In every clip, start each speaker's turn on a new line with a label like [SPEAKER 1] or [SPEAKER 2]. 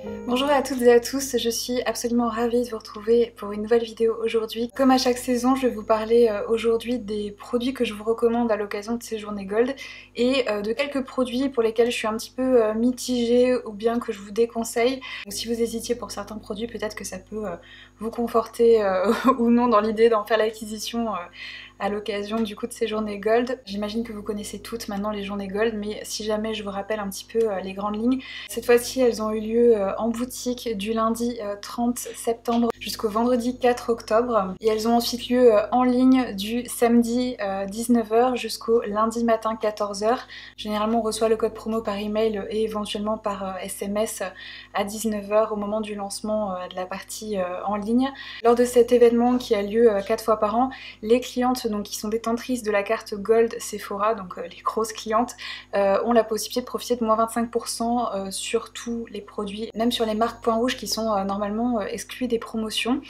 [SPEAKER 1] Bonjour à toutes et à tous, je suis absolument ravie de vous retrouver pour une nouvelle vidéo aujourd'hui. Comme à chaque saison, je vais vous parler aujourd'hui des produits que je vous recommande à l'occasion de ces journées Gold et de quelques produits pour lesquels je suis un petit peu mitigée ou bien que je vous déconseille. Donc, si vous hésitiez pour certains produits, peut-être que ça peut vous conforter ou non dans l'idée d'en faire l'acquisition à l'occasion du coup de ces journées Gold. J'imagine que vous connaissez toutes maintenant les journées Gold, mais si jamais je vous rappelle un petit peu les grandes lignes. Cette fois-ci, elles ont eu lieu en boutique du lundi 30 septembre jusqu'au vendredi 4 octobre. Et elles ont ensuite lieu en ligne du samedi 19h jusqu'au lundi matin 14h. Généralement, on reçoit le code promo par email et éventuellement par SMS à 19h au moment du lancement de la partie en ligne. Lors de cet événement qui a lieu 4 fois par an, les clientes donc, qui sont détentrices de la carte Gold Sephora, donc les grosses clientes, ont la possibilité de profiter de moins 25% sur tous les produits, même sur les marques points rouges qui sont normalement exclues des promotions.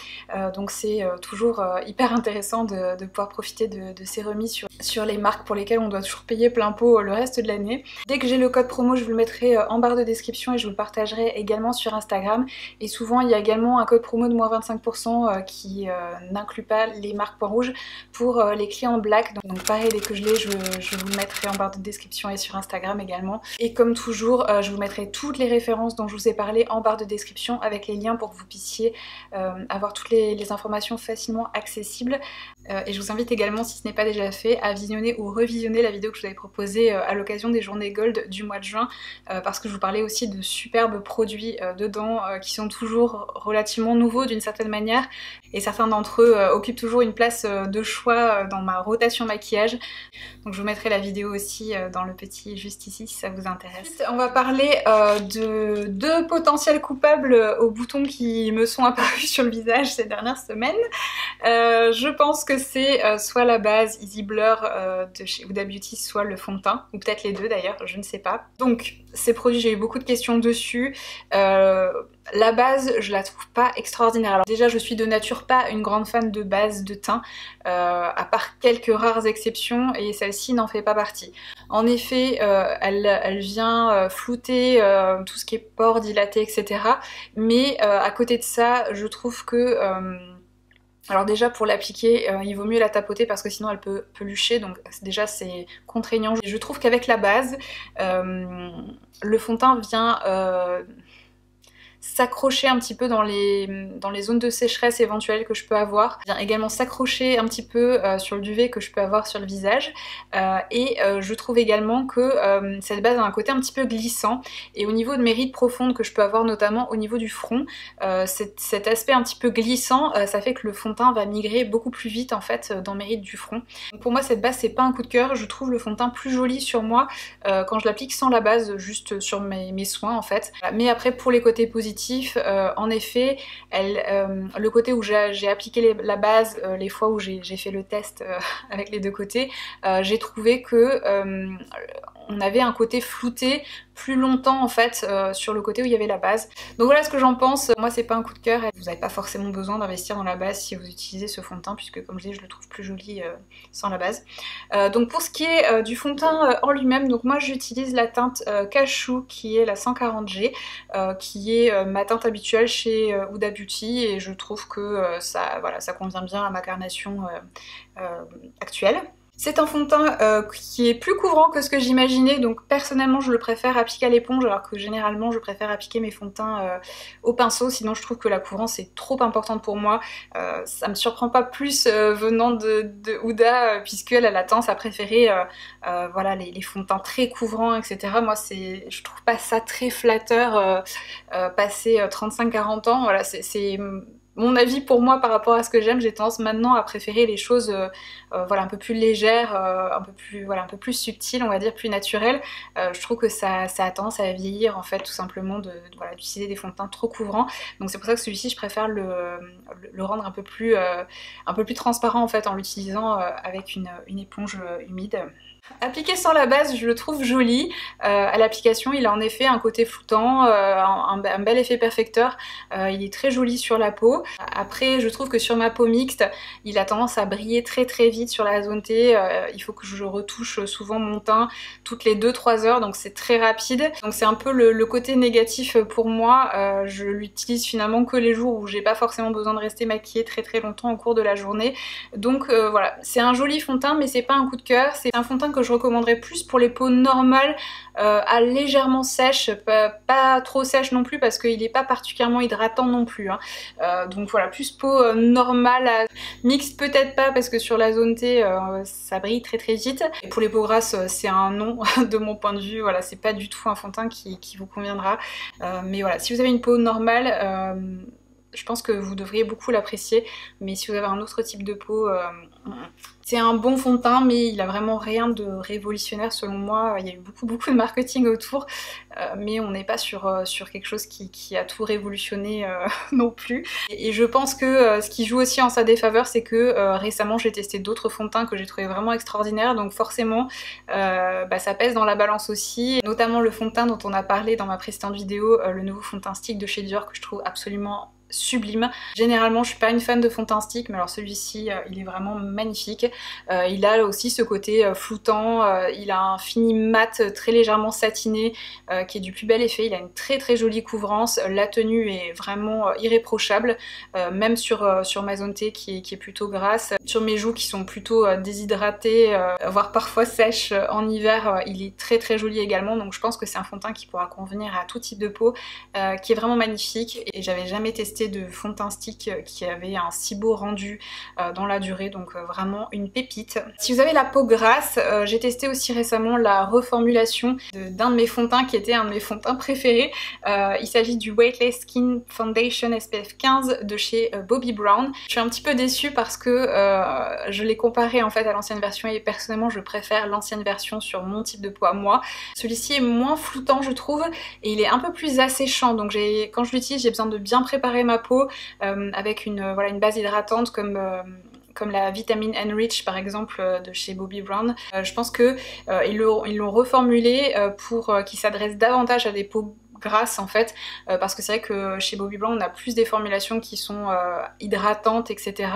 [SPEAKER 1] Donc c'est toujours hyper intéressant de pouvoir profiter de ces remises sur les marques pour lesquelles on doit toujours payer plein pot le reste de l'année. Dès que j'ai le code promo, je vous le mettrai en barre de description et je vous le partagerai également sur Instagram. Et souvent il y a également un code promo de moins 25% qui n'inclut pas les marques points rouges pour les clients black. Donc pareil, dès que je l'ai, je vous le mettrai en barre de description et sur Instagram également. Et comme toujours, je vous mettrai toutes les références dont je vous ai parlé en barre de description avec les liens pour que vous puissiez avoir toutes les informations facilement accessibles. Et je vous invite également, si ce n'est pas déjà fait, à visionner ou revisionner la vidéo que je vous avais proposée à l'occasion des journées Gold du mois de juin, parce que je vous parlais aussi de superbes produits dedans qui sont toujours relativement nouveaux d'une certaine manière, et certains d'entre eux occupent toujours une place de choix dans ma rotation maquillage. Donc je vous mettrai la vidéo aussi dans le petit juste ici si ça vous intéresse. Ensuite, on va parler de deux potentiels coupables aux boutons qui me sont apparus sur le visage ces dernières semaines. Je pense que c'est soit la base Easy Blur de chez Huda Beauty, soit le fond de teint, ou peut-être les deux d'ailleurs, je ne sais pas. Donc ces produits, j'ai eu beaucoup de questions dessus. La base, je la trouve pas extraordinaire. Alors déjà, je suis de nature pas une grande fan de base de teint, à part quelques rares exceptions, et celle-ci n'en fait pas partie. En effet, elle vient flouter tout ce qui est pores dilatés, etc. Mais à côté de ça, je trouve que... alors déjà pour l'appliquer, il vaut mieux la tapoter parce que sinon elle peut pelucher, donc déjà c'est contraignant. Je trouve qu'avec la base, le fond de teint vient s'accrocher un petit peu dans les zones de sécheresse éventuelles que je peux avoir. Vient également s'accrocher un petit peu sur le duvet que je peux avoir sur le visage. Et je trouve également que cette base a un côté un petit peu glissant. Et au niveau de mes rides profondes que je peux avoir notamment au niveau du front, cet aspect un petit peu glissant, ça fait que le fond de teint va migrer beaucoup plus vite en fait dans mes rides du front. Donc pour moi cette base c'est pas un coup de cœur, je trouve le fond de teint plus joli sur moi quand je l'applique sans la base, juste sur mes soins en fait. Mais après pour les côtés positifs, en effet, le côté où j'ai appliqué la base, les fois où j'ai fait le test avec les deux côtés, j'ai trouvé que on avait un côté flouté plus longtemps en fait sur le côté où il y avait la base. Donc voilà ce que j'en pense. Moi c'est pas un coup de cœur, vous n'avez pas forcément besoin d'investir dans la base si vous utilisez ce fond de teint, puisque comme je dis je le trouve plus joli sans la base. Donc pour ce qui est du fond de teint en lui-même, donc moi j'utilise la teinte Cashew qui est la 140G, qui est ma teinte habituelle chez Huda Beauty, et je trouve que ça, voilà, ça convient bien à ma carnation actuelle. C'est un fond de teint qui est plus couvrant que ce que j'imaginais, donc personnellement je le préfère appliquer à l'éponge, alors que généralement je préfère appliquer mes fonds de teint au pinceau, sinon je trouve que la couvrance est trop importante pour moi. Ça me surprend pas plus venant de Huda, puisqu'elle a la tendance à préférer voilà, les fonds de teint très couvrants, etc. Moi je trouve pas ça très flatteur passé 35-40 ans, voilà, c'est mon avis pour moi par rapport à ce que j'aime. J'ai tendance maintenant à préférer les choses voilà, un peu plus légères, un peu plus subtiles, on va dire, plus naturelles. Je trouve que ça a tendance à vieillir en fait, tout simplement voilà, d'utiliser des fonds de teint trop couvrants. Donc c'est pour ça que celui-ci je préfère le rendre un peu plus transparent en fait, en l'utilisant avec une éponge humide. Appliqué sans la base, je le trouve joli. À l'application, il a en effet un côté floutant, un bel effet perfecteur. Il est très joli sur la peau. Après, je trouve que sur ma peau mixte, il a tendance à briller très très vite sur la zone T. Il faut que je retouche souvent mon teint toutes les 2-3 heures, donc c'est très rapide. Donc c'est un peu le côté négatif pour moi. Je l'utilise finalement que les jours où j'ai pas forcément besoin de rester maquillée très très longtemps au cours de la journée. Donc voilà, c'est un joli fond de teint, mais c'est pas un coup de cœur. C'est un fond de teint que je recommanderais plus pour les peaux normales, à légèrement sèches, pas trop sèches non plus parce qu'il n'est pas particulièrement hydratant non plus. Hein. Donc voilà, plus peau normale, mixte peut-être pas parce que sur la zone T ça brille très très vite. Et pour les peaux grasses c'est un non de mon point de vue, voilà, c'est pas du tout un fond de teint qui vous conviendra. Mais voilà, si vous avez une peau normale, je pense que vous devriez beaucoup l'apprécier, mais si vous avez un autre type de peau, c'est un bon fond de teint, mais il a vraiment rien de révolutionnaire selon moi. Il y a eu beaucoup de marketing autour, mais on n'est pas sur quelque chose qui a tout révolutionné non plus. Et je pense que ce qui joue aussi en sa défaveur, c'est que récemment j'ai testé d'autres fonds de teint que j'ai trouvé vraiment extraordinaires, donc forcément ça pèse dans la balance aussi, notamment le fond de teint dont on a parlé dans ma précédente vidéo, le nouveau fond de teint stick de chez Dior que je trouve absolument sublime. Généralement je suis pas une fan de fond de teint stick, mais alors celui-ci il est vraiment magnifique. Il a aussi ce côté floutant, il a un fini mat très légèrement satiné qui est du plus bel effet. Il a une très très jolie couvrance, la tenue est vraiment irréprochable, même sur ma zone T qui est plutôt grasse. Sur mes joues qui sont plutôt déshydratées, voire parfois sèches en hiver, il est très très joli également, donc je pense que c'est un fond de teint qui pourra convenir à tout type de peau, qui est vraiment magnifique, et j'avais jamais testé de fond de teint stick qui avait un si beau rendu dans la durée, donc vraiment une pépite. Si vous avez la peau grasse, j'ai testé aussi récemment la reformulation d'un de mes fonds de teint qui était un de mes fonds de teint préférés. Il s'agit du Weightless Skin Foundation SPF 15 de chez Bobbi Brown. Je suis un petit peu déçue parce que je l'ai comparé en fait à l'ancienne version, et personnellement je préfère l'ancienne version sur mon type de peau à moi. Celui-ci est moins floutant je trouve, et il est un peu plus asséchant, donc quand je l'utilise j'ai besoin de bien préparer ma peau avec une base hydratante comme la vitamine Enrich par exemple de chez Bobbi Brown. Je pense que ils l'ont reformulé pour qu'il s'adresse davantage à des peaux grasses en fait, parce que c'est vrai que chez Bobbi Brown on a plus des formulations qui sont hydratantes, etc.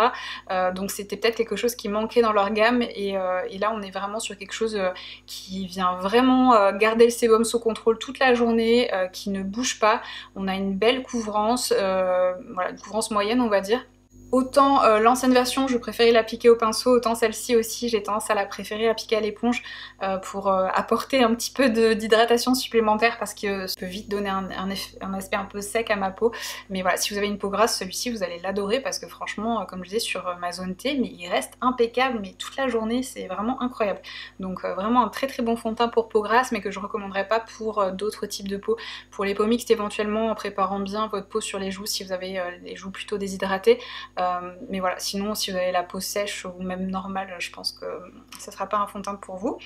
[SPEAKER 1] Donc c'était peut-être quelque chose qui manquait dans leur gamme, et là on est vraiment sur quelque chose qui vient vraiment garder le sébum sous contrôle toute la journée, qui ne bouge pas. On a une belle couvrance, voilà, une couvrance moyenne on va dire. Autant l'ancienne version je préférais l'appliquer au pinceau, autant celle-ci aussi j'ai tendance à la préférer appliquer à l'éponge pour apporter un petit peu d'hydratation supplémentaire, parce que ça peut vite donner un aspect un peu sec à ma peau. Mais voilà, si vous avez une peau grasse, celui-ci vous allez l'adorer, parce que franchement comme je disais sur ma zone T, mais il reste impeccable, mais toute la journée, c'est vraiment incroyable. Donc vraiment un très très bon fond de teint pour peau grasse, mais que je recommanderais pas pour d'autres types de peau. Pour les peaux mixtes éventuellement, en préparant bien votre peau sur les joues si vous avez les joues plutôt déshydratées. Mais voilà, sinon si vous avez la peau sèche ou même normale, je pense que ça sera pas un fond de teint pour vous.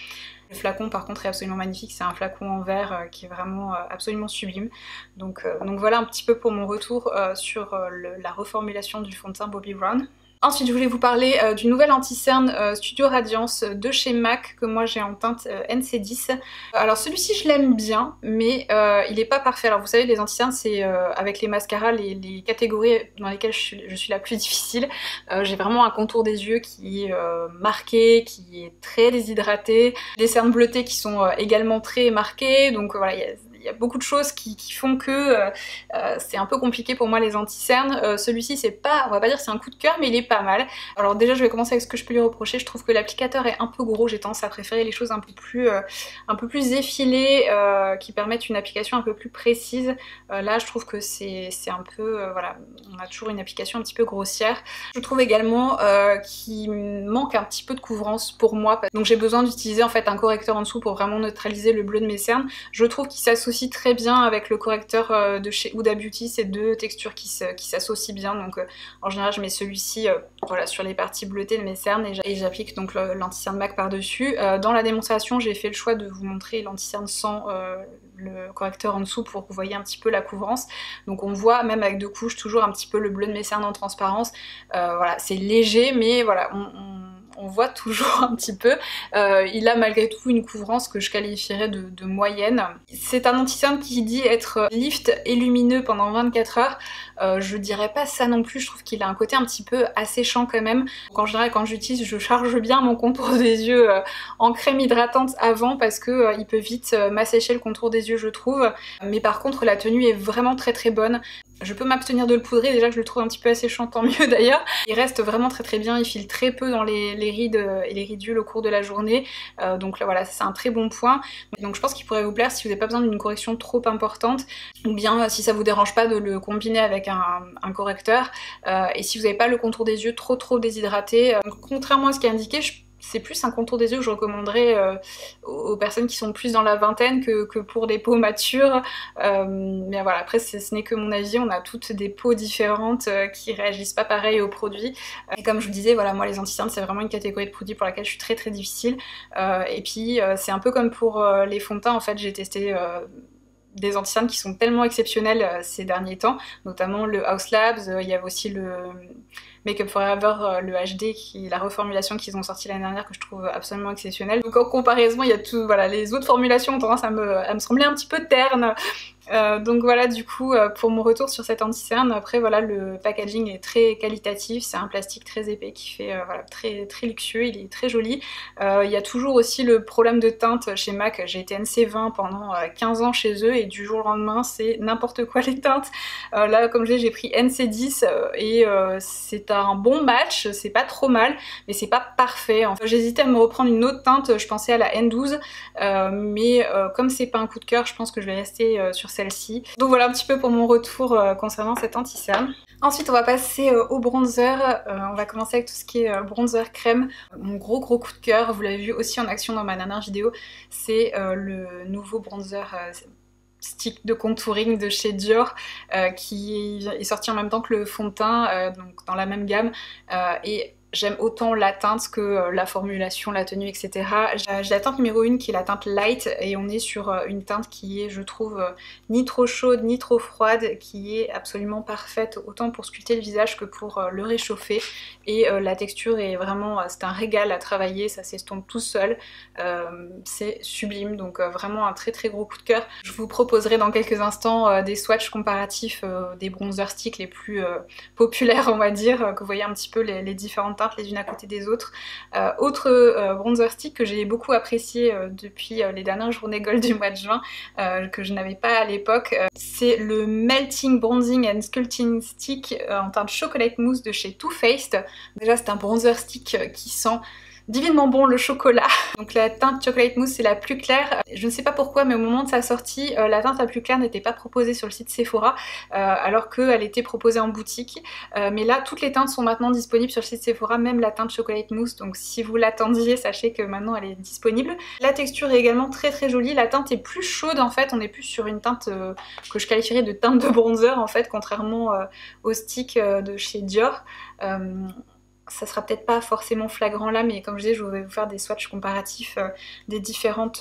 [SPEAKER 1] Le flacon par contre est absolument magnifique, c'est un flacon en verre qui est vraiment absolument sublime. Donc voilà un petit peu pour mon retour sur la reformulation du fond de teint Bobbi Brown. Ensuite je voulais vous parler du nouvel anti-cerne Studio Radiance de chez MAC que moi j'ai en teinte NC10. Alors celui-ci je l'aime bien, mais il est pas parfait. Alors vous savez, les anti-cernes c'est avec les mascaras les catégories dans lesquelles je suis la plus difficile. J'ai vraiment un contour des yeux qui est marqué, qui est très déshydraté, des cernes bleutées qui sont également très marquées, donc voilà, il y a beaucoup de choses qui font que c'est un peu compliqué pour moi les anti-cernes. Celui-ci c'est pas, on va pas dire c'est un coup de cœur, mais il est pas mal. Alors déjà je vais commencer avec ce que je peux lui reprocher. Je trouve que l'applicateur est un peu gros, j'ai tendance à préférer les choses un peu plus effilées, qui permettent une application un peu plus précise. Là je trouve que c'est un peu, voilà, on a toujours une application un petit peu grossière. Je trouve également qu'il manque un petit peu de couvrance pour moi, donc j'ai besoin d'utiliser en fait un correcteur en dessous pour vraiment neutraliser le bleu de mes cernes. Je trouve qu'il s'associe très bien avec le correcteur de chez Huda Beauty, c'est deux textures qui s'associent bien, donc en général je mets celui-ci voilà, sur les parties bleutées de mes cernes, et j'applique donc l'anti-cerne MAC par dessus. Dans la démonstration j'ai fait le choix de vous montrer l'anti-cerne sans le correcteur en dessous pour que vous voyez un petit peu la couvrance. Donc on voit même avec 2 couches toujours un petit peu le bleu de mes cernes en transparence. Voilà, c'est léger, mais voilà, on voit toujours un petit peu. Il a malgré tout une couvrance que je qualifierais de moyenne. C'est un anti-cerne qui dit être lift et lumineux pendant 24 heures. Je dirais pas ça non plus, je trouve qu'il a un côté un petit peu asséchant quand même. En général, quand j'utilise, je charge bien mon contour des yeux en crème hydratante avant parce que il peut vite m'assécher le contour des yeux, je trouve. Mais par contre, la tenue est vraiment très très bonne. Je peux m'abstenir de le poudrer, déjà que je le trouve un petit peu asséchant, tant mieux d'ailleurs. Il reste vraiment très très bien, il file très peu dans les rides et les ridules au cours de la journée. Donc là voilà, c'est un très bon point. Donc je pense qu'il pourrait vous plaire si vous n'avez pas besoin d'une correction trop importante, ou bien si ça vous dérange pas de le combiner avec un correcteur. Et si vous n'avez pas le contour des yeux trop déshydraté, contrairement à ce qui est indiqué, c'est plus un contour des yeux que je recommanderais aux personnes qui sont plus dans la vingtaine que pour des peaux matures. Mais voilà, après ce n'est que mon avis, on a toutes des peaux différentes qui réagissent pas pareil aux produits. Et comme je vous disais, voilà, moi les anti-cernes c'est vraiment une catégorie de produits pour laquelle je suis très difficile. Et puis c'est un peu comme pour les fonds de teint, en fait j'ai testé des anti-cernes qui sont tellement exceptionnels ces derniers temps, notamment le Haus Labs, il y avait aussi le Make Up For Ever, le HD, la reformulation qu'ils ont sorti l'année dernière que je trouve absolument exceptionnelle. Donc en comparaison, il y a tout, voilà, les autres formulations ont tendance à me sembler un petit peu ternes. Donc voilà, du coup pour mon retour sur cet anti-cerne, après voilà, le packaging est très qualitatif, c'est un plastique très épais qui fait voilà, très luxueux, il est très joli. Il y a toujours aussi le problème de teinte chez MAC, j'ai été NC20 pendant 15 ans chez eux et du jour au lendemain c'est n'importe quoi les teintes. Là comme je dis, j'ai pris NC10 et c'est un bon match, c'est pas trop mal, mais c'est pas parfait. Enfin, j'hésitais à me reprendre une autre teinte, je pensais à la N12, mais comme c'est pas un coup de cœur, je pense que je vais rester sur celle-ci. Donc voilà un petit peu pour mon retour concernant cet anti-cerne. Ensuite on va passer au bronzer, on va commencer avec tout ce qui est bronzer crème. Mon gros coup de cœur, vous l'avez vu aussi en action dans ma dernière vidéo, c'est le nouveau bronzer stick de contouring de chez Dior qui est sorti en même temps que le fond de teint, donc dans la même gamme, et j'aime autant la teinte que la formulation, la tenue, etc. J'ai la teinte numéro 1 qui est la teinte light et on est sur une teinte qui est, je trouve, ni trop chaude ni trop froide, qui est absolument parfaite autant pour sculpter le visage que pour le réchauffer. Et la texture est vraiment, c'est un régal à travailler, ça s'estompe tout seul, c'est sublime, donc vraiment un très gros coup de cœur. Je vous proposerai dans quelques instants des swatchs comparatifs des bronzer sticks les plus populaires, on va dire, que vous voyez un petit peu les différentes teintes les unes à côté des autres. Autre bronzer stick que j'ai beaucoup apprécié depuis les dernières journées gold du mois de juin, que je n'avais pas à l'époque, c'est le Melting Bronzing and Sculpting Stick en teinte chocolate mousse de chez Too Faced. Déjà c'est un bronzer stick qui sent divinement bon le chocolat. Donc la teinte chocolate mousse c'est la plus claire. Je ne sais pas pourquoi mais au moment de sa sortie la teinte la plus claire n'était pas proposée sur le site Sephora alors qu'elle était proposée en boutique. Mais là toutes les teintes sont maintenant disponibles sur le site Sephora, même la teinte chocolate mousse, donc si vous l'attendiez sachez que maintenant elle est disponible. La texture est également très jolie, la teinte est plus chaude en fait, on est plus sur une teinte que je qualifierais de teinte de bronzer en fait, contrairement au stick de chez Dior. Ça sera peut-être pas forcément flagrant là, mais comme je disais, je vais vous faire des swatchs comparatifs des différents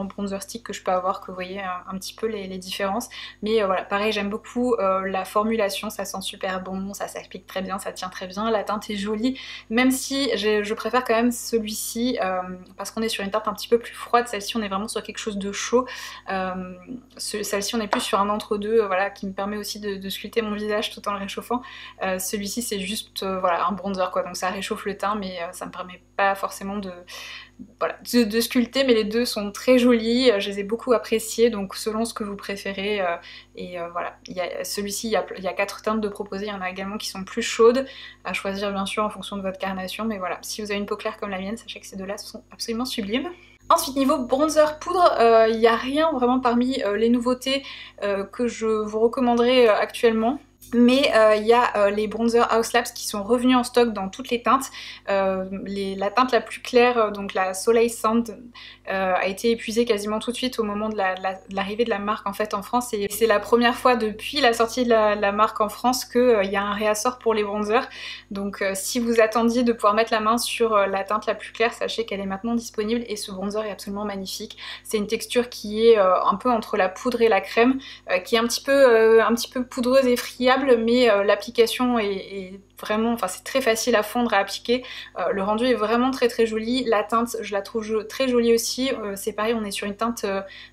[SPEAKER 1] bronzer sticks que je peux avoir, que vous voyez un petit peu les différences. Mais voilà, pareil, j'aime beaucoup la formulation, ça sent super bon, ça s'applique très bien, ça tient très bien, la teinte est jolie, même si je préfère quand même celui-ci, parce qu'on est sur une teinte un petit peu plus froide, celle-ci on est vraiment sur quelque chose de chaud, celle-ci on est plus sur un entre-deux, voilà, qui me permet aussi de sculpter mon visage tout en le réchauffant. Celui-ci c'est juste voilà, un bronzer quoi, donc ça réchauffe le teint mais ça me permet pas forcément de sculpter, mais les deux sont très jolis, je les ai beaucoup appréciés, donc selon ce que vous préférez, voilà, celui-ci il y a 4 teintes de proposer, il y en a également qui sont plus chaudes, à choisir bien sûr en fonction de votre carnation, mais voilà, si vous avez une peau claire comme la mienne, sachez que ces deux-là sont absolument sublimes. Ensuite niveau bronzer poudre, il n'y a rien vraiment parmi les nouveautés que je vous recommanderais actuellement. Mais il y a les bronzers Haus Labs qui sont revenus en stock dans toutes les teintes. La teinte la plus claire, donc la Soleil Sand, a été épuisée quasiment tout de suite au moment de l'arrivée de la marque en fait en France. Et c'est la première fois depuis la sortie de la marque en France qu'il y a un réassort pour les bronzers. Donc si vous attendiez de pouvoir mettre la main sur la teinte la plus claire, sachez qu'elle est maintenant disponible et ce bronzer est absolument magnifique. C'est une texture qui est un peu entre la poudre et la crème, qui est un petit peu poudreuse et friable, mais l'application est vraiment, enfin c'est très facile à fondre, à appliquer. Le rendu est vraiment très joli. La teinte, je la trouve très jolie aussi. C'est pareil, on est sur une teinte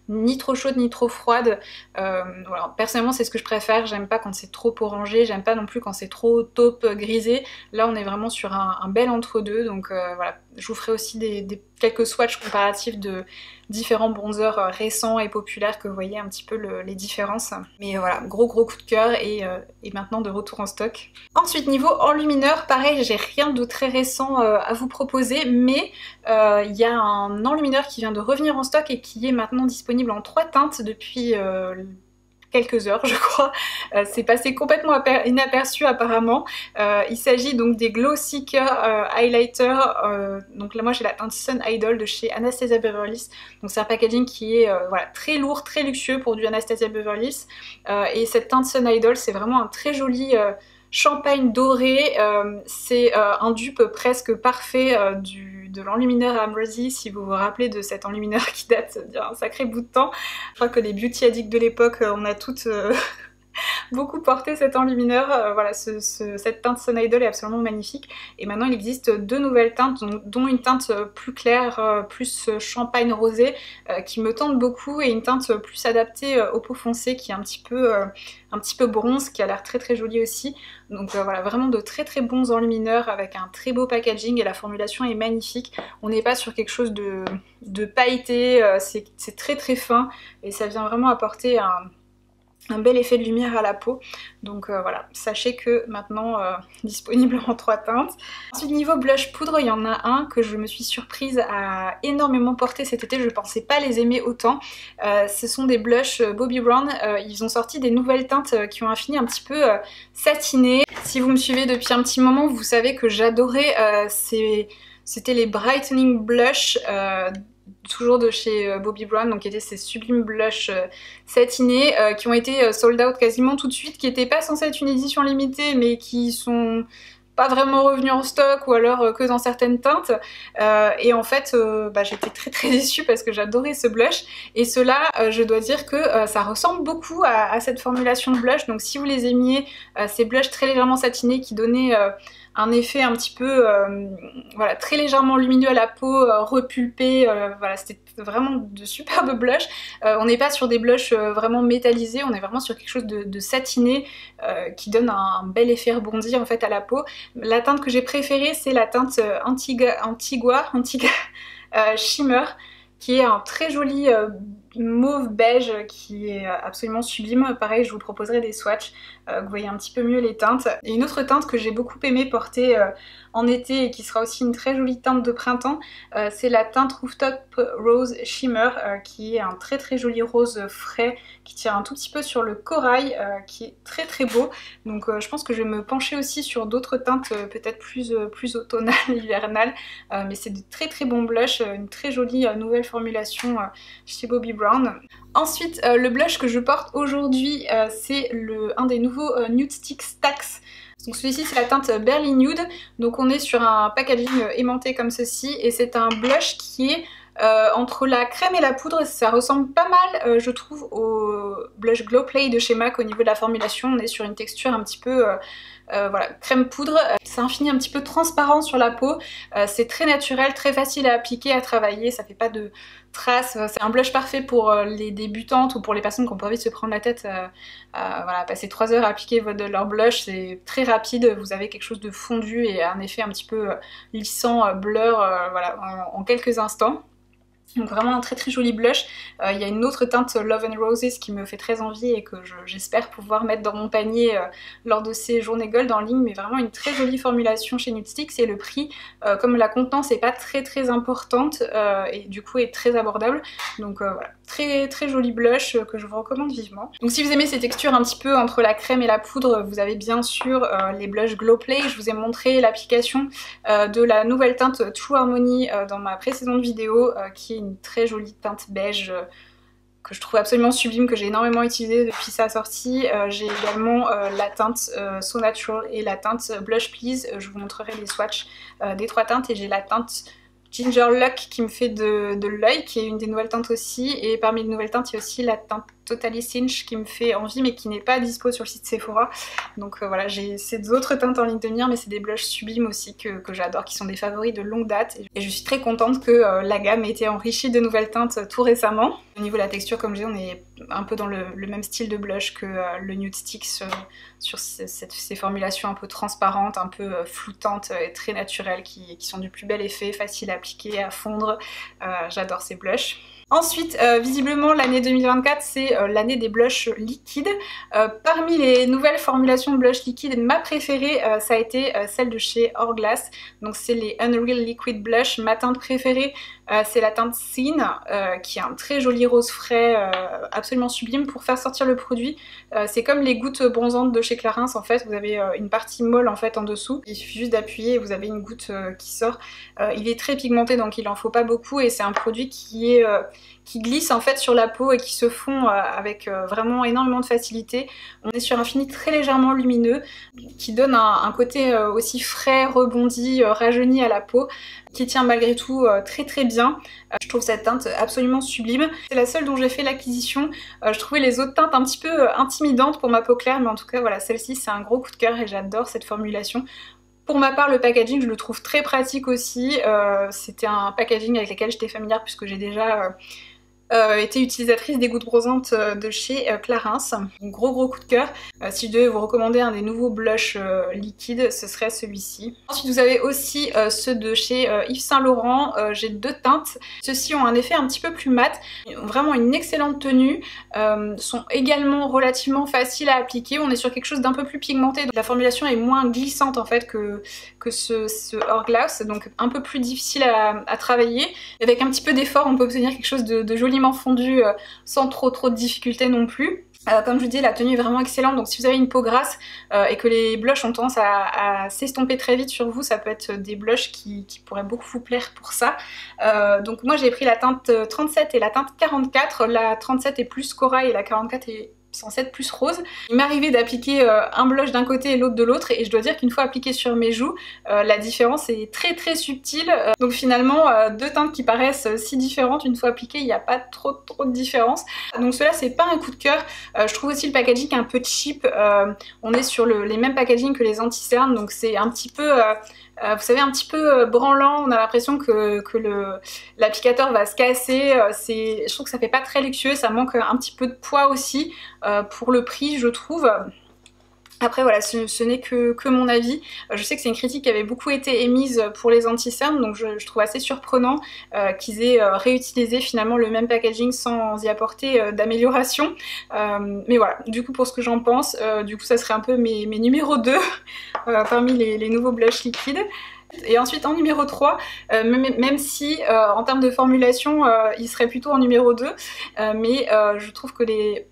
[SPEAKER 1] ni trop chaude ni trop froide. Voilà. Personnellement, c'est ce que je préfère. J'aime pas quand c'est trop orangé, j'aime pas non plus quand c'est trop taupe grisé. Là, on est vraiment sur un bel entre-deux. Donc voilà, je vous ferai aussi quelques swatchs comparatifs de différents bronzers récents et populaires, que vous voyez un petit peu les différences. Mais voilà, gros coup de cœur et maintenant de retour en stock. Ensuite, niveau enlumineur, pareil, j'ai rien de très récent à vous proposer, mais il y a un enlumineur qui vient de revenir en stock et qui est maintenant disponible en 3 teintes depuis quelques heures je crois. C'est passé complètement inaperçu apparemment. Il s'agit donc des Glow Seeker Highlighter. Donc là moi j'ai la teinte Sun Idol de chez Anastasia Beverly Hills. Donc c'est un packaging qui est voilà, très lourd, très luxueux pour du Anastasia Beverly Hills. Et cette teinte Sun Idol, c'est vraiment un très joli champagne doré. C'est un dupe presque parfait de l'enlumineur Ambrosy, si vous vous rappelez de cet enlumineur qui date d'un sacré bout de temps. Je crois que les beauty addicts de l'époque, on a toutes beaucoup porté cet enlumineur. Voilà, cette teinte Sun Idol est absolument magnifique. Et maintenant il existe 2 nouvelles teintes, dont une teinte plus claire, plus champagne rosé, qui me tente beaucoup, et une teinte plus adaptée aux peaux foncées qui est un petit peu bronze, qui a l'air très jolie aussi. Donc voilà, vraiment de très bons enlumineurs avec un très beau packaging, et la formulation est magnifique. On n'est pas sur quelque chose de pailleté, c'est très fin, et ça vient vraiment apporter un bel effet de lumière à la peau. Donc voilà, sachez que maintenant disponible en 3 teintes. Ensuite, niveau blush poudre, il y en a un que je me suis surprise à énormément porter cet été. Je pensais pas les aimer autant. Ce sont des blushs Bobbi Brown. Ils ont sorti des nouvelles teintes qui ont un fini un petit peu satiné. Si vous me suivez depuis un petit moment, vous savez que j'adorais c'était les Brightening Blush toujours de chez Bobbi Brown, donc qui étaient ces sublimes blushs satinés qui ont été sold out quasiment tout de suite, qui n'étaient pas censés être une édition limitée mais qui sont pas vraiment revenus en stock, ou alors que dans certaines teintes. Et en fait j'étais très déçue parce que j'adorais ce blush, et ceux-là je dois dire que ça ressemble beaucoup à cette formulation de blush. Donc si vous les aimiez, ces blushs très légèrement satinés qui donnaient un effet un petit peu voilà, très légèrement lumineux à la peau, repulpé, voilà, c'était vraiment de superbes blushs. On n'est pas sur des blushs vraiment métallisés, on est vraiment sur quelque chose de satiné qui donne un bel effet rebondi en fait à la peau. La teinte que j'ai préférée, c'est la teinte Antigua Shimmer, qui est un très joli mauve beige qui est absolument sublime. Pareil, je vous proposerai des swatchs, que vous voyez un petit peu mieux les teintes. Et une autre teinte que j'ai beaucoup aimé porter en été et qui sera aussi une très jolie teinte de printemps, c'est la teinte Rooftop Rose Shimmer, qui est un très joli rose frais qui tire un tout petit peu sur le corail, qui est très beau. Donc je pense que je vais me pencher aussi sur d'autres teintes peut-être plus automnales, hivernales, mais c'est de très bons blushs, une très jolie nouvelle formulation chez Bobbi Brown. Ensuite, le blush que je porte aujourd'hui, c'est un des nouveaux Nude Stick Stacks. Donc celui-ci c'est la teinte Berlin Nude, donc on est sur un packaging aimanté comme ceci, et c'est un blush qui est entre la crème et la poudre. Ça ressemble pas mal je trouve au blush Glow Play de chez MAC au niveau de la formulation. On est sur une texture un petit peu voilà, crème poudre. C'est un fini un petit peu transparent sur la peau, c'est très naturel, très facile à appliquer, à travailler, ça fait pas de traces. C'est un blush parfait pour les débutantes ou pour les personnes qui ont pas envie de se prendre la tête voilà, passer 3 heures à appliquer leur blush. C'est très rapide, vous avez quelque chose de fondu et un effet un petit peu lissant, blur, voilà, en quelques instants. Donc vraiment un très joli blush. Il y a une autre teinte Love and Roses qui me fait très envie et que j'espère pouvoir mettre dans mon panier lors de ces journées gold en ligne, mais vraiment une très jolie formulation chez Nude Sticks, et le prix, comme la contenance n'est pas très importante et du coup est très abordable. Donc voilà, très joli blush que je vous recommande vivement. Donc si vous aimez ces textures un petit peu entre la crème et la poudre, vous avez bien sûr les blushs Glow Play. Je vous ai montré l'application de la nouvelle teinte True Harmony dans ma précédente vidéo, qui est une très jolie teinte beige que je trouve absolument sublime, que j'ai énormément utilisée depuis sa sortie. J'ai également la teinte So Natural et la teinte Blush Please. Je vous montrerai les swatchs des 3 teintes, et j'ai la teinte Ginger Luck qui me fait de l'œil, qui est une des nouvelles teintes aussi, et parmi les nouvelles teintes il y a aussi la teinte Totally Cinch qui me fait envie mais qui n'est pas dispo sur le site Sephora. Donc voilà, j'ai ces autres teintes en ligne de mire, mais c'est des blushs sublimes aussi que j'adore, qui sont des favoris de longue date. Et je suis très contente que la gamme ait été enrichie de nouvelles teintes tout récemment. Au niveau de la texture, comme je dis, on est un peu dans le même style de blush que le Nude Stick sur ces formulations un peu transparentes, un peu floutantes et très naturelles qui sont du plus bel effet, faciles à appliquer, à fondre. J'adore ces blushs. Ensuite, visiblement l'année 2024 c'est l'année des blushs liquides. Parmi les nouvelles formulations de blush liquide, ma préférée ça a été celle de chez Hourglass. Donc c'est les Unreal Liquid Blush. Ma teinte préférée c'est la teinte Scene qui a un très joli rose frais, absolument sublime. Pour faire sortir le produit, c'est comme les gouttes bronzantes de chez Clarins en fait. Vous avez une partie molle en fait en dessous. Il suffit juste d'appuyer et vous avez une goutte qui sort. Il est très pigmenté donc il en faut pas beaucoup et c'est un produit qui glisse en fait sur la peau et qui se fond avec vraiment énormément de facilité. On est sur un fini très légèrement lumineux qui donne un côté aussi frais, rebondi, rajeuni à la peau, qui tient malgré tout très très bien. Je trouve cette teinte absolument sublime. C'est la seule dont j'ai fait l'acquisition. Je trouvais les autres teintes un petit peu intimidantes pour ma peau claire, mais en tout cas voilà, celle-ci c'est un gros coup de cœur et j'adore cette formulation. Pour ma part, le packaging, je le trouve très pratique aussi. C'était un packaging avec lequel j'étais familière puisque j'ai déjà été utilisatrice des gouttes brosantes de chez Clarins. Un gros coup de cœur. Si je devais vous recommander un des nouveaux blushs liquides, ce serait celui-ci. Ensuite vous avez aussi ceux de chez Yves Saint Laurent. J'ai deux teintes. Ceux-ci ont un effet un petit peu plus mat. Ils ont vraiment une excellente tenue. Sont également relativement faciles à appliquer. On est sur quelque chose d'un peu plus pigmenté. La formulation est moins glissante en fait que ce Hourglass. Donc un peu plus difficile à travailler. Avec un petit peu d'effort, on peut obtenir quelque chose de joliment fondu sans trop de difficultés non plus. Comme je vous dis, la tenue est vraiment excellente, donc si vous avez une peau grasse et que les blushs ont tendance à s'estomper très vite sur vous, ça peut être des blushs qui pourraient beaucoup vous plaire pour ça. Donc moi j'ai pris la teinte 37 et la teinte 44, la 37 est plus corail et la 44 est censée être plus rose. Il m'est arrivé d'appliquer un blush d'un côté et l'autre de l'autre et je dois dire qu'une fois appliqué sur mes joues, la différence est très subtile. Donc finalement, deux teintes qui paraissent si différentes, une fois appliquées, il n'y a pas trop de différence. Donc cela c'est pas un coup de cœur. Je trouve aussi le packaging un peu cheap. On est sur les mêmes packaging que les anti-cernes, donc c'est un petit peu... vous savez, un petit peu branlant, on a l'impression que l'applicateur va se casser. Je trouve que ça fait pas très luxueux, ça manque un petit peu de poids aussi pour le prix, je trouve. Après voilà, ce n'est que mon avis. Je sais que c'est une critique qui avait beaucoup été émise pour les anti-cernes, donc je trouve assez surprenant qu'ils aient réutilisé finalement le même packaging sans y apporter d'amélioration. Mais voilà, du coup pour ce que j'en pense, du coup ça serait un peu mes numéros 2 parmi les nouveaux blushs liquides. Et ensuite en numéro 3, même si en termes de formulation il serait plutôt en numéro 2, mais je trouve que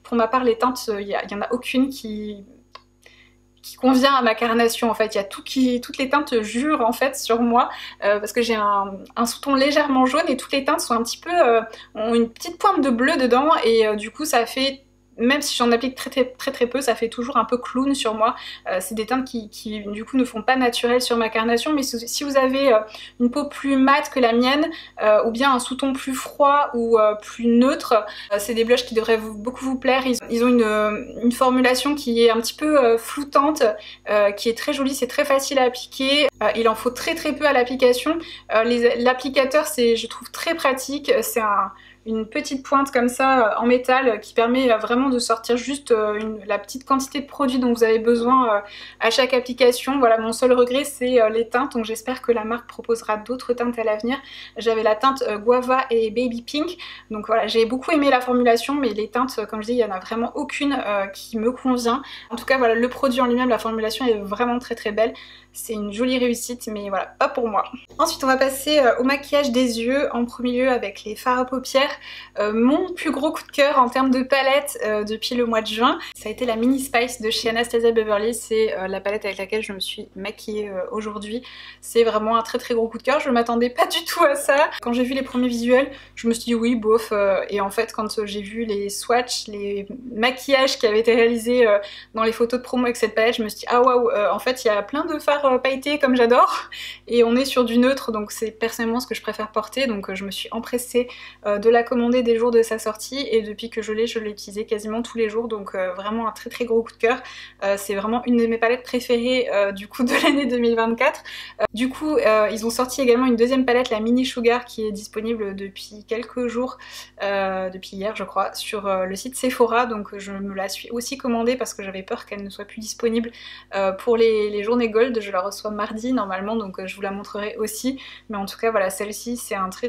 [SPEAKER 1] pour ma part les teintes, il y en a aucune qui convient à ma carnation en fait. Il y a toutes les teintes jurent en fait sur moi parce que j'ai un sous-ton légèrement jaune et toutes les teintes sont un petit peu ont une petite pointe de bleu dedans et du coup ça fait, même si j'en applique très peu, ça fait toujours un peu clown sur moi. C'est des teintes qui du coup ne font pas naturel sur ma carnation, mais si vous avez une peau plus mate que la mienne ou bien un sous-ton plus froid ou plus neutre, c'est des blushs qui devraient beaucoup vous plaire. Ils ont une formulation qui est un petit peu floutante, qui est très jolie, c'est très facile à appliquer. Il en faut très peu à l'application. L'applicateur je trouve très pratique, c'est une petite pointe comme ça en métal qui permet vraiment de sortir juste la petite quantité de produit dont vous avez besoin à chaque application. Voilà, mon seul regret c'est les teintes, donc j'espère que la marque proposera d'autres teintes à l'avenir. J'avais la teinte Guava et Baby Pink, donc voilà, j'ai beaucoup aimé la formulation, mais les teintes, comme je dis, il n'y en a vraiment aucune qui me convient. En tout cas voilà, le produit en lui-même, la formulation est vraiment très belle. C'est une jolie réussite, mais voilà, pas pour moi. Ensuite on va passer au maquillage des yeux, en premier lieu avec les fards à paupières. Mon plus gros coup de cœur en termes de palette depuis le mois de juin, ça a été la Mini Spice de chez Anastasia Beverly. C'est la palette avec laquelle je me suis maquillée aujourd'hui. C'est vraiment un très gros coup de cœur, je m'attendais pas du tout à ça. Quand j'ai vu les premiers visuels, je me suis dit oui, bof, et en fait quand j'ai vu les swatchs, les maquillages qui avaient été réalisés dans les photos de promo avec cette palette, je me suis dit ah waouh, en fait il y a plein de fards pailletés comme j'adore, et on est sur du neutre, donc c'est personnellement ce que je préfère porter, donc je me suis empressée de la commandé dès le jour de sa sortie et depuis que je l'ai utilisé quasiment tous les jours, donc vraiment un très gros coup de cœur. C'est vraiment une de mes palettes préférées du coup de l'année 2024. Du coup ils ont sorti également une deuxième palette, la Mini Sugar, qui est disponible depuis quelques jours, depuis hier je crois, sur le site Sephora, donc je me la suis aussi commandée parce que j'avais peur qu'elle ne soit plus disponible pour les journées Gold. Je la reçois mardi normalement, donc je vous la montrerai aussi, mais en tout cas voilà, celle-ci c'est un très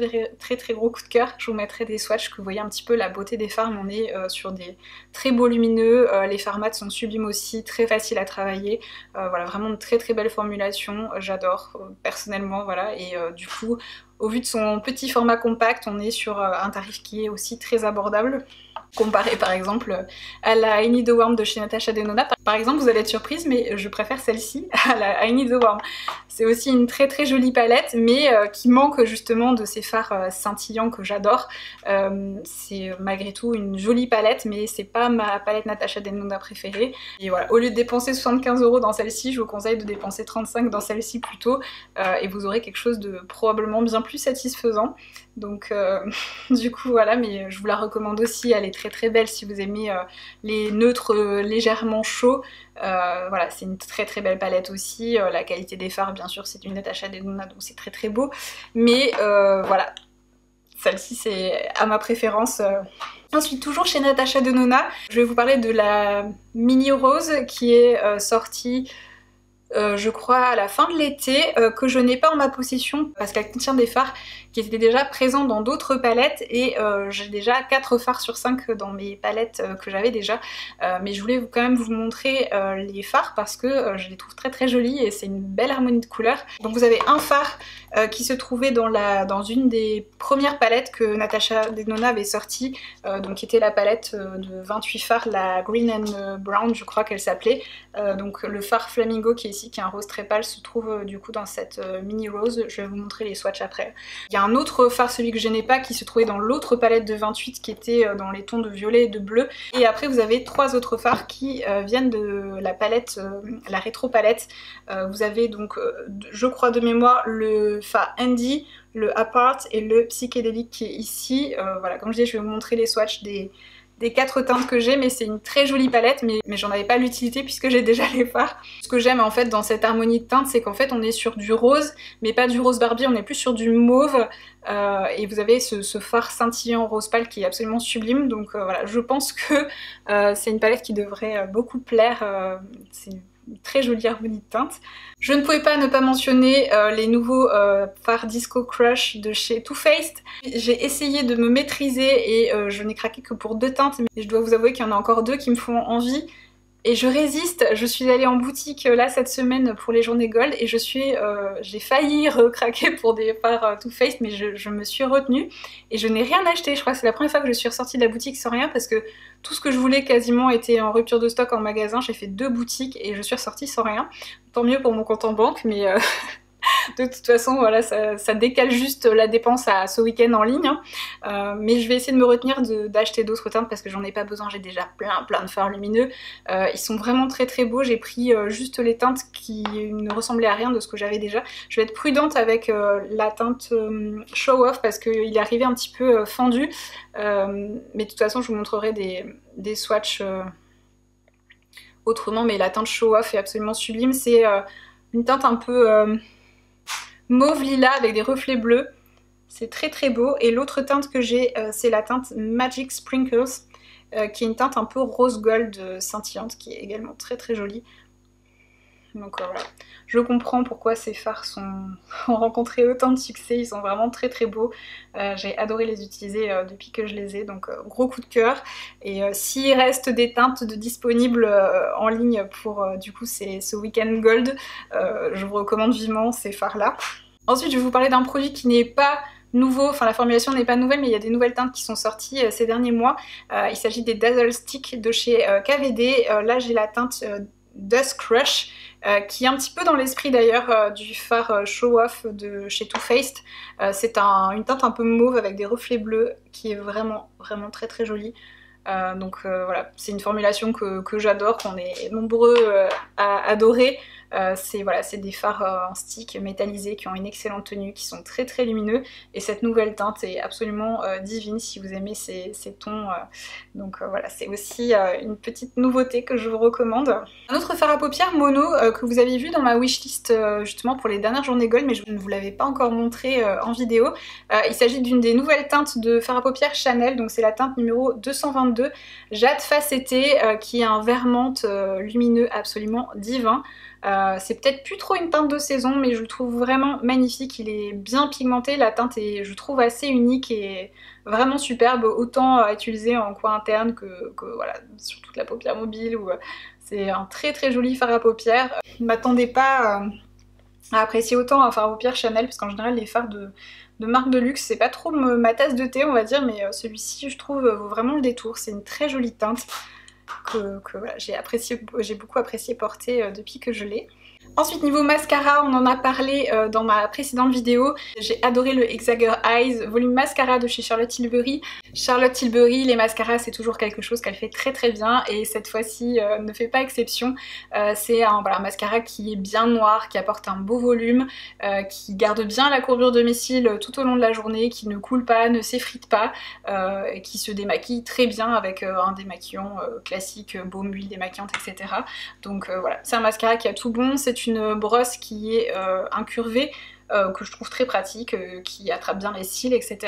[SPEAKER 1] gros coup de cœur. Je vous mettrai des swatchs que vous voyez un petit peu la beauté des fards, mais on est sur des très beaux lumineux, les fards mat sont sublimes aussi, très faciles à travailler, voilà, vraiment une très belle formulation, j'adore personnellement, voilà, et du coup au vu de son petit format compact, on est sur un tarif qui est aussi très abordable, comparé par exemple à la I Need the Warm de chez Natasha Denona. Par exemple, vous allez être surprise, mais je préfère celle-ci à la I Need the Warm. C'est aussi une très jolie palette, mais qui manque justement de ces fards scintillants que j'adore. C'est malgré tout une jolie palette, mais c'est pas ma palette Natasha Denona préférée. Et voilà, au lieu de dépenser 75 € dans celle-ci, je vous conseille de dépenser 35 dans celle-ci plutôt, et vous aurez quelque chose de probablement bien plus satisfaisant. Donc du coup voilà, mais je vous la recommande aussi, elle est très belle si vous aimez les neutres légèrement chauds. Voilà, c'est une très belle palette aussi, la qualité des fards bien sûr c'est une Natasha Denona, donc c'est très beau, mais voilà, celle-ci c'est à ma préférence. Ensuite, toujours chez Natasha Denona, je vais vous parler de la Mini Rose qui est sortie je crois à la fin de l'été, que je n'ai pas en ma possession parce qu'elle contient des fards qui étaient déjà présents dans d'autres palettes, et j'ai déjà 4 fards sur 5 dans mes palettes que j'avais déjà, mais je voulais quand même vous montrer les fards parce que je les trouve très jolis et c'est une belle harmonie de couleurs. Donc vous avez un fard qui se trouvait dans une des premières palettes que Natasha Denona avait sorti, donc qui était la palette de 28 fards, la Green and Brown je crois qu'elle s'appelait, donc le fard Flamingo qui est ici, qui est un rose très pâle, se trouve du coup dans cette Mini Rose. Je vais vous montrer les swatchs après. Il y a un autre fard, celui que je n'ai pas, qui se trouvait dans l'autre palette de 28 qui était dans les tons de violet et de bleu, et après vous avez 3 autres fards qui viennent de la palette, la rétro palette. Vous avez donc je crois de mémoire le fard Andy, le Apart et le Psychédélique qui est ici. Voilà, comme je dis, je vais vous montrer les swatchs des 4 teintes que j'ai, mais c'est une très jolie palette, mais j'en avais pas l'utilité puisque j'ai déjà les fards. Ce que j'aime en fait dans cette harmonie de teintes, c'est qu'en fait on est sur du rose, mais pas du rose Barbie, on est plus sur du mauve, et vous avez ce fard scintillant rose pâle qui est absolument sublime, donc voilà, je pense que c'est une palette qui devrait beaucoup plaire, c'est une très jolie harmonie de teintes. Je ne pouvais pas ne pas mentionner les nouveaux fards Disco Crush de chez Too Faced. J'ai essayé de me maîtriser et je n'ai craqué que pour 2 teintes, mais je dois vous avouer qu'il y en a encore 2 qui me font envie. Et je résiste, je suis allée en boutique là cette semaine pour les journées Gold et j'ai failli recraquer pour des fards Too Faced, mais je me suis retenue et je n'ai rien acheté. Je crois que c'est la première fois que je suis ressortie de la boutique sans rien parce que tout ce que je voulais quasiment était en rupture de stock en magasin. J'ai fait 2 boutiques et je suis ressortie sans rien. Tant mieux pour mon compte en banque, mais de toute façon voilà, ça décale juste la dépense à ce week-end en ligne, hein. Mais je vais essayer de me retenir d'acheter d'autres teintes parce que j'en ai pas besoin, j'ai déjà plein de fards lumineux. Ils sont vraiment très beaux, j'ai pris juste les teintes qui ne ressemblaient à rien de ce que j'avais déjà. Je vais être prudente avec la teinte Show Off parce qu'il est arrivé un petit peu fendu, mais de toute façon je vous montrerai des swatchs autrement, mais la teinte Show Off est absolument sublime. C'est une teinte un peu mauve lilas avec des reflets bleus, c'est très beau. Et l'autre teinte que j'ai, c'est la teinte Magic Sprinkles, qui est une teinte un peu rose gold scintillante, qui est également très jolie. Donc voilà, je comprends pourquoi ces fards ont rencontré autant de succès, ils sont vraiment très beaux. J'ai adoré les utiliser depuis que je les ai, donc gros coup de cœur. Et s'il reste des teintes disponibles en ligne pour du coup ce week-end Gold, je vous recommande vivement ces fards là. Ensuite je vais vous parler d'un produit qui n'est pas nouveau, enfin la formulation n'est pas nouvelle, mais il y a des nouvelles teintes qui sont sorties ces derniers mois. Il s'agit des Dazzle Stick de chez KVD. Là j'ai la teinte Dust Crush, qui est un petit peu dans l'esprit d'ailleurs du fard Show Off de chez Too Faced. C'est une teinte un peu mauve avec des reflets bleus qui est vraiment très jolie. Donc voilà, c'est une formulation que j'adore, qu'on est nombreux à adorer. C'est des fards en stick métallisés qui ont une excellente tenue, qui sont très très lumineux, et cette nouvelle teinte est absolument divine si vous aimez ces tons. Donc voilà, c'est aussi une petite nouveauté que je vous recommande. Un autre fard à paupières mono que vous avez vu dans ma wishlist justement pour les dernières journées Gold, mais je ne vous l'avais pas encore montré en vidéo. Il s'agit d'une des nouvelles teintes de fard à paupières Chanel, donc c'est la teinte numéro 222 Jade Facetté, qui est un vert menthe lumineux absolument divin. C'est peut-être plus trop une teinte de saison, mais je le trouve vraiment magnifique. Il est bien pigmenté, la teinte est, je trouve, assez unique et vraiment superbe, autant à utiliser en coin interne que voilà, sur toute la paupière mobile. C'est un très très joli fard à paupières. Je ne m'attendais pas à apprécier autant un fard à paupières Chanel, parce qu'en général les fards de marque de luxe, c'est pas trop ma tasse de thé, on va dire, mais celui-ci, je trouve, vaut vraiment le détour. C'est une très jolie teinte que voilà, j'ai beaucoup apprécié porter depuis que je l'ai. Ensuite, niveau mascara, on en a parlé dans ma précédente vidéo. J'ai adoré le Hexager Eyes volume mascara de chez Charlotte Tilbury. Charlotte Tilbury, les mascaras, c'est toujours quelque chose qu'elle fait très très bien, et cette fois-ci ne fait pas exception. C'est un mascara qui est bien noir, qui apporte un beau volume, qui garde bien la courbure de mes cils tout au long de la journée, qui ne coule pas, ne s'effrite pas, et qui se démaquille très bien avec un démaquillant classique, baume, huile démaquillante, etc. Donc voilà, c'est un mascara qui a tout bon. C'est une brosse qui est incurvée, que je trouve très pratique, qui attrape bien les cils, etc.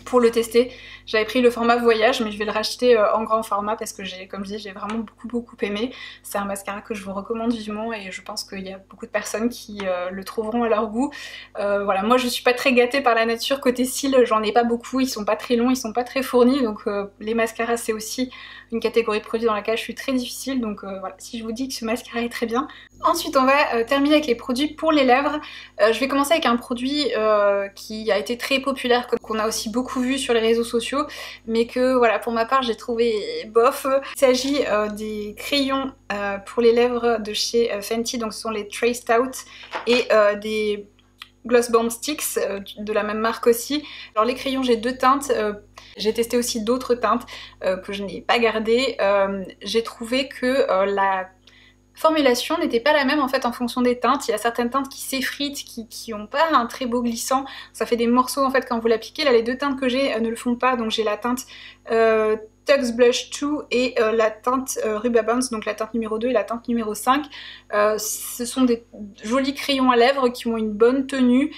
[SPEAKER 1] Pour le tester, j'avais pris le format voyage, mais je vais le racheter en grand format parce que comme je dis, j'ai vraiment beaucoup aimé. C'est un mascara que je vous recommande vivement, et je pense qu'il y a beaucoup de personnes qui le trouveront à leur goût. Voilà, moi je suis pas très gâtée par la nature côté cils, j'en ai pas beaucoup, ils sont pas très longs, ils sont pas très fournis, donc les mascaras c'est aussi une catégorie de produits dans laquelle je suis très difficile, donc voilà, si je vous dis que ce mascara est très bien. Ensuite on va terminer avec les produits pour les lèvres. Je vais commencer avec un produit qui a été très populaire, qu'on a aussi beaucoup vu sur les réseaux sociaux, mais que voilà, pour ma part j'ai trouvé bof. Il s'agit des crayons pour les lèvres de chez Fenty, donc ce sont les Traced Out, et des Gloss Bomb Sticks de la même marque aussi. Alors les crayons, j'ai deux teintes, j'ai testé aussi d'autres teintes que je n'ai pas gardées. J'ai trouvé que la formulation n'était pas la même en fait en fonction des teintes. Il y a certaines teintes qui s'effritent, qui ont pas un très beau glissant, ça fait des morceaux en fait quand vous l'appliquez. Là les deux teintes que j'ai ne le font pas, donc j'ai la teinte Tux Blush 2 et la teinte Ruby Bounce, donc la teinte numéro 2 et la teinte numéro 5. Ce sont des jolis crayons à lèvres qui ont une bonne tenue,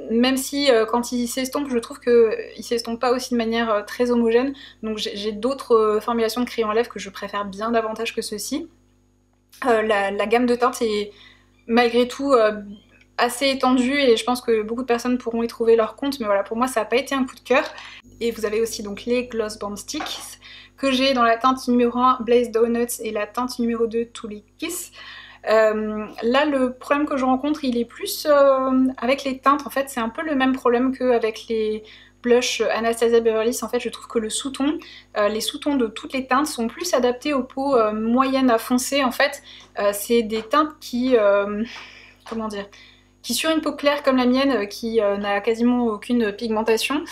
[SPEAKER 1] même si quand ils s'estompent, je trouve qu'ils s'estompent pas aussi de manière très homogène. Donc j'ai d'autres formulations de crayons à lèvres que je préfère bien davantage que ceux-ci. La gamme de teintes est malgré tout assez étendue, et je pense que beaucoup de personnes pourront y trouver leur compte, mais voilà, pour moi ça n'a pas été un coup de cœur. Et vous avez aussi donc les Gloss Bomb Sticks que j'ai dans la teinte numéro 1 Blaze Donuts et la teinte numéro 2 Toolie Kiss. Là le problème que je rencontre, il est plus avec les teintes. En fait c'est un peu le même problème qu'avec les blush Anastasia Beverly Hills. En fait je trouve que le sous-ton, les sous-tons de toutes les teintes sont plus adaptés aux peaux moyennes à foncées. En fait c'est des teintes qui, comment dire, qui sur une peau claire comme la mienne, qui n'a quasiment aucune pigmentation,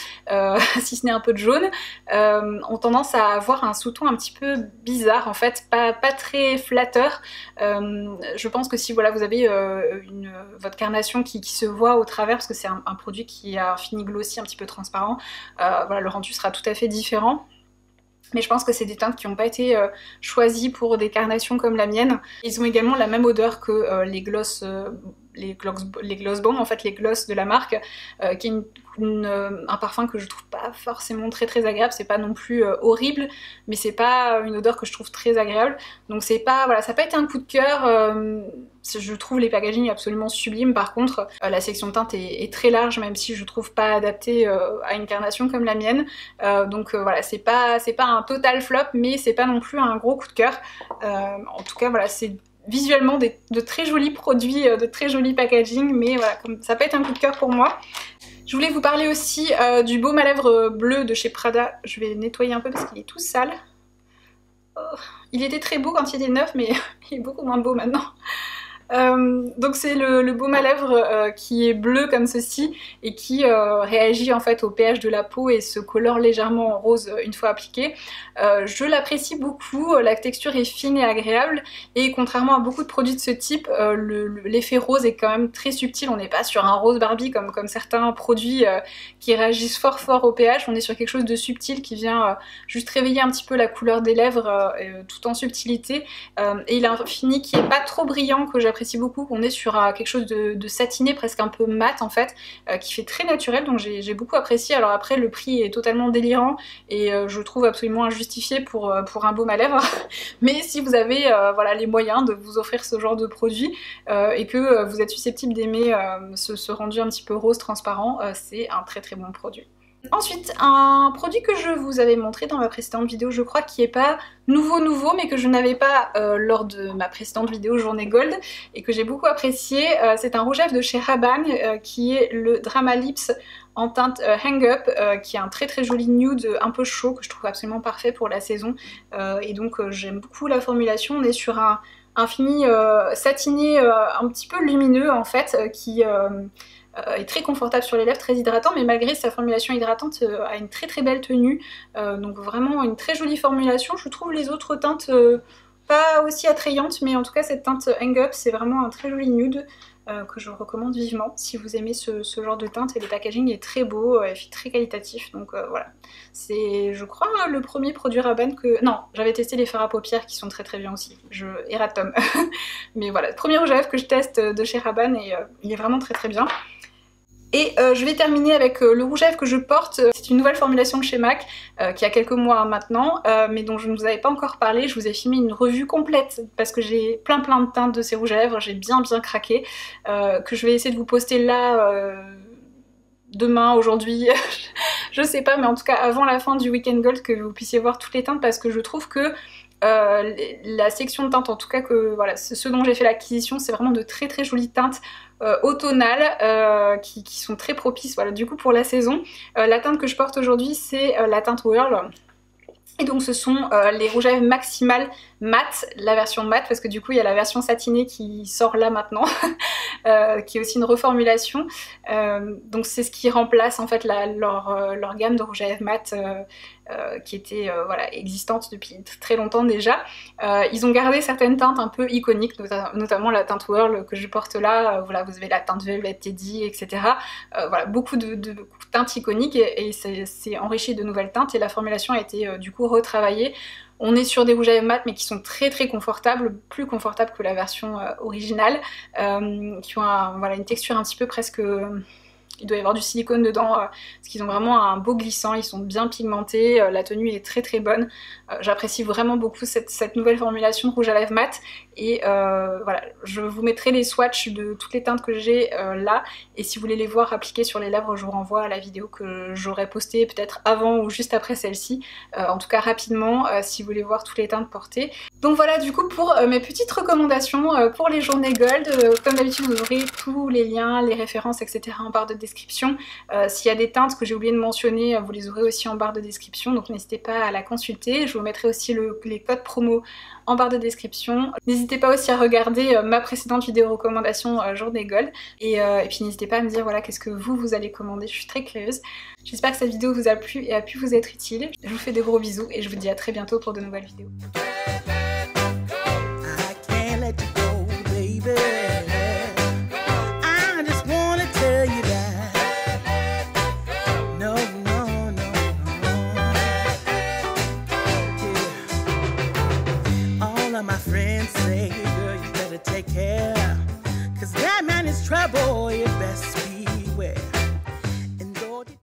[SPEAKER 1] si ce n'est un peu de jaune, ont tendance à avoir un sous-ton un petit peu bizarre en fait, pas très flatteur. Je pense que si voilà, vous avez votre carnation qui se voit au travers, parce que c'est un produit qui a un fini glossy un petit peu transparent, voilà, le rendu sera tout à fait différent. Mais je pense que c'est des teintes qui n'ont pas été choisies pour des carnations comme la mienne. Ils ont également la même odeur que les gloss Bomb, en fait les gloss de la marque, qui est un parfum que je trouve pas forcément très agréable. C'est pas non plus horrible, mais c'est pas une odeur que je trouve très agréable. Donc c'est pas, voilà, ça n'a pas été un coup de cœur. Je trouve les packaging absolument sublimes. Par contre la section de teinte est très large, même si je trouve pas adaptée à une carnation comme la mienne. Donc voilà, c'est pas un total flop, mais c'est pas non plus un gros coup de cœur. En tout cas voilà, c'est visuellement de très jolis produits, de très jolis packaging, mais voilà, ça peut être un coup de cœur pour moi. Je voulais vous parler aussi du baume à lèvres bleu de chez Prada. Je vais nettoyer un peu parce qu'il est tout sale. Oh. Il était très beau quand il était neuf, mais il est beaucoup moins beau maintenant. Donc c'est le baume à lèvres qui est bleu comme ceci et qui réagit en fait au pH de la peau et se colore légèrement en rose une fois appliqué. Je l'apprécie beaucoup, la texture est fine et agréable et contrairement à beaucoup de produits de ce type, l'effet rose est quand même très subtil. On n'est pas sur un rose Barbie comme certains produits qui réagissent fort au pH. On est sur quelque chose de subtil qui vient juste réveiller un petit peu la couleur des lèvres tout en subtilité. Et il a un fini qui est pas trop brillant, que j'apprécie beaucoup. On est sur quelque chose de satiné, presque un peu mat en fait, qui fait très naturel, donc j'ai beaucoup apprécié. Alors après le prix est totalement délirant et je trouve absolument injustifié pour un baume à lèvres. Mais si vous avez voilà, les moyens de vous offrir ce genre de produit et que vous êtes susceptible d'aimer ce rendu un petit peu rose transparent, c'est un très bon produit. Ensuite, un produit que je vous avais montré dans ma précédente vidéo, je crois, qui est pas nouveau, mais que je n'avais pas lors de ma précédente vidéo Journée Gold, et que j'ai beaucoup apprécié. C'est un rouge à lèvres de chez Rabanne, qui est le Drama Lips en teinte Hang Up, qui est un très joli nude un peu chaud, que je trouve absolument parfait pour la saison. Et donc j'aime beaucoup la formulation. On est sur un fini satiné un petit peu lumineux en fait, qui est très confortable sur les lèvres, très hydratant, mais malgré sa formulation hydratante a une très belle tenue, donc vraiment une très jolie formulation. Je trouve les autres teintes pas aussi attrayantes, mais en tout cas cette teinte Hang Up c'est vraiment un très joli nude que je recommande vivement si vous aimez ce genre de teinte, et le packaging est très beau et très qualitatif, donc voilà. C'est, je crois, le premier produit Rabanne que... Non, j'avais testé les fards à paupières qui sont très bien aussi, je erratum. Mais voilà, le premier rouge à lèvres que je teste de chez Rabanne et il est vraiment très bien. Et je vais terminer avec le rouge à lèvres que je porte. C'est une nouvelle formulation de chez MAC qui a quelques mois maintenant, mais dont je ne vous avais pas encore parlé. Je vous ai filmé une revue complète parce que j'ai plein de teintes de ces rouges à lèvres, j'ai bien craqué, que je vais essayer de vous poster là demain, aujourd'hui, je sais pas, mais en tout cas avant la fin du Weekend Gold, que vous puissiez voir toutes les teintes, parce que je trouve que la section de teintes, en tout cas que voilà, ce dont j'ai fait l'acquisition, c'est vraiment de très jolies teintes automnales qui sont très propices, voilà, du coup pour la saison. La teinte que je porte aujourd'hui c'est la teinte Whirl. Et donc ce sont les rouges à lèvres Maximal mat, la version mat, parce que du coup il y a la version satinée qui sort là maintenant, qui est aussi une reformulation. Donc c'est ce qui remplace en fait leur gamme de rouge à lèvres mat qui était voilà, existante depuis très longtemps déjà. Ils ont gardé certaines teintes un peu iconiques, notamment la teinte Whirl que je porte là. Voilà, vous avez la teinte Velvet Teddy, etc. Voilà, beaucoup de teintes iconiques, et c'est enrichi de nouvelles teintes, et la formulation a été du coup retravaillée. On est sur des rouges à lèvres mat mais qui sont très confortables, plus confortables que la version originale, qui ont voilà, une texture un petit peu presque... il doit y avoir du silicone dedans, parce qu'ils ont vraiment un beau glissant, ils sont bien pigmentés, la tenue est très bonne. J'apprécie vraiment beaucoup cette nouvelle formulation de rouge à lèvres mat, et voilà, je vous mettrai les swatchs de toutes les teintes que j'ai là, et si vous voulez les voir appliquées sur les lèvres, je vous renvoie à la vidéo que j'aurais postée peut-être avant ou juste après celle-ci, en tout cas rapidement, si vous voulez voir toutes les teintes portées. Donc voilà du coup pour mes petites recommandations pour les journées Gold. Comme d'habitude vous aurez tous les liens, les références, etc. en barre de description. S'il y a des teintes que j'ai oublié de mentionner, vous les aurez aussi en barre de description, donc n'hésitez pas à la consulter. Je vous mettrai aussi les codes promo en barre de description. N'hésitez pas aussi à regarder ma précédente vidéo recommandation journée Gold, et puis n'hésitez pas à me dire voilà qu'est-ce que vous allez commander, je suis très curieuse. J'espère que cette vidéo vous a plu et a pu vous être utile. Je vous fais des gros bisous et je vous dis à très bientôt pour de nouvelles vidéos.
[SPEAKER 2] My friends say, girl, you better take care, 'cause that man is trouble.